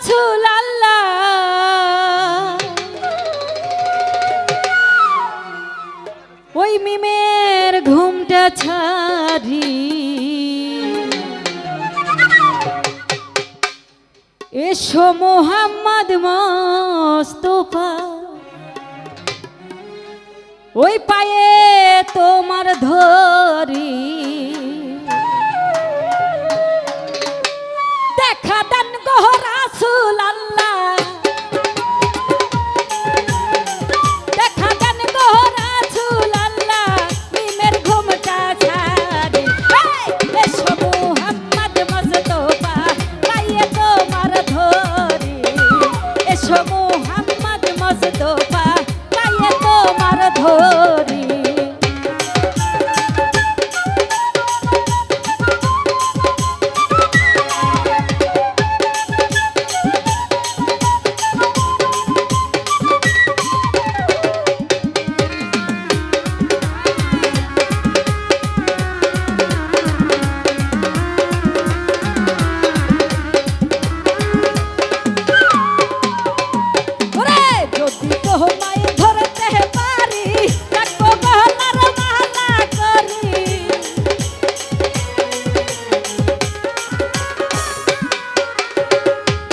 রাসূল আল্লাহ ওই মিমের ঘুমটা ছাড়ি এসো মোহাম্মদ মোস্তফা ওই পায়ে তোমার ধরি দেখা দেন গো রাসূল আল্লাহ দেখা দেন গো রাসূল আল্লাহ মিমের ঘুমটা ছাড়ি এসো মোহাম্মদ মোস্তফা পায়ে তোমার ধরি এসো মোহাম্মদ মোস্তফা পায়ে তোমার ধরি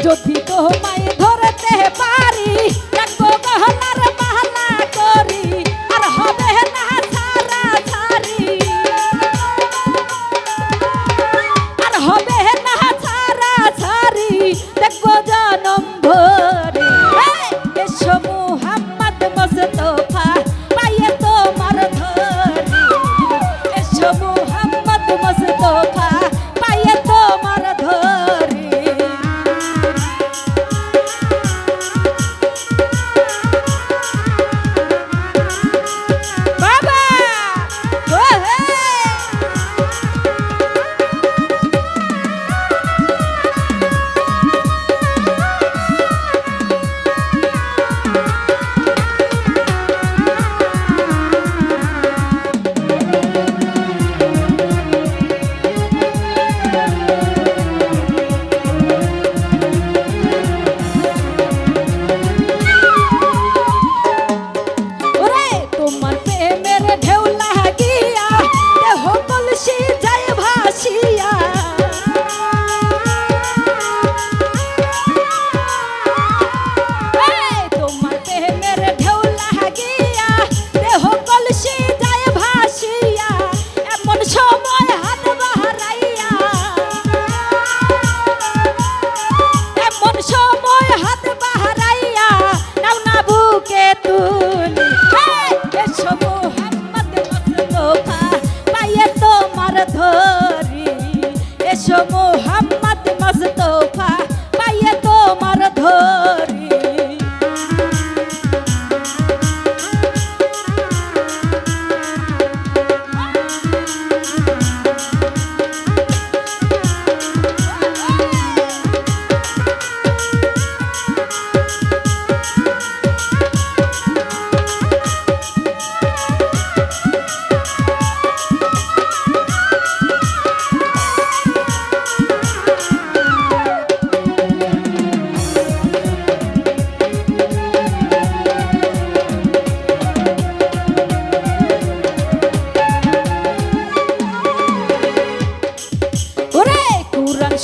যদি তোমায় ধরতে পারি রাখবো গহনার মালা করি আর হবে না ছাড়া ছাড়ি আর হবে না ছাড়া ছাড়ি দেখবো জনম ভরে এসো মুহাম্মদ মোস্তফা পায়ে তোমার ধরি এসো মুহাম্মদ মোস্তফা পায়ে তোমার ধরি এসো মোহাম্মদ মোস্তফা পায়ে তোমার ধরি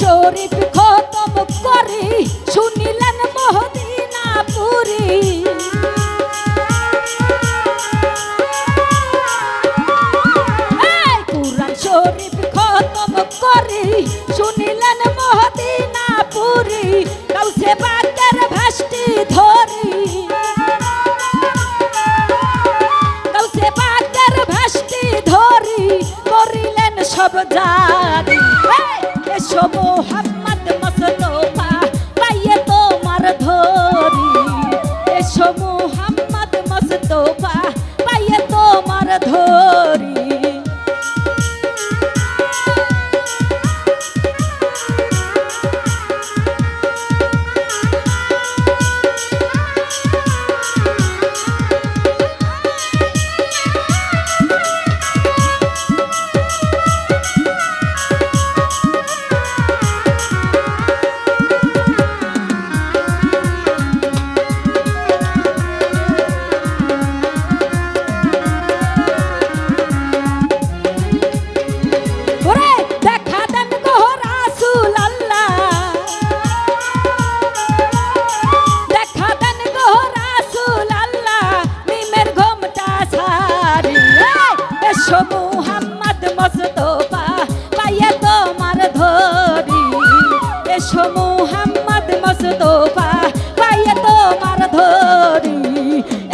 শরীফ খতম করি শুনিলেন মদিনাপুরি কুরআন শরীফ খতম করি শুনিলেন মদিনাপুরি কাউসে বাকের ভাষ্টি ধরি কাউসে বাকের ভাষ্টি ধরি করিলেন সব জানি এসো মোহাম্মদ মোস্তফা পায়ে তোমার ধরি এসো মোহাম্মদ মোস্তফা পায়ে তোমার ধরি এসো মুহাম্মদ মুস্তাফা পাইয়ে তোমার ধরি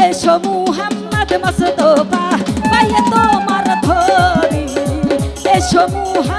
এসো মুহাম্মদ মুস্তাফা পাইয়ে তোমার ধরি এসো মুহাম্মদ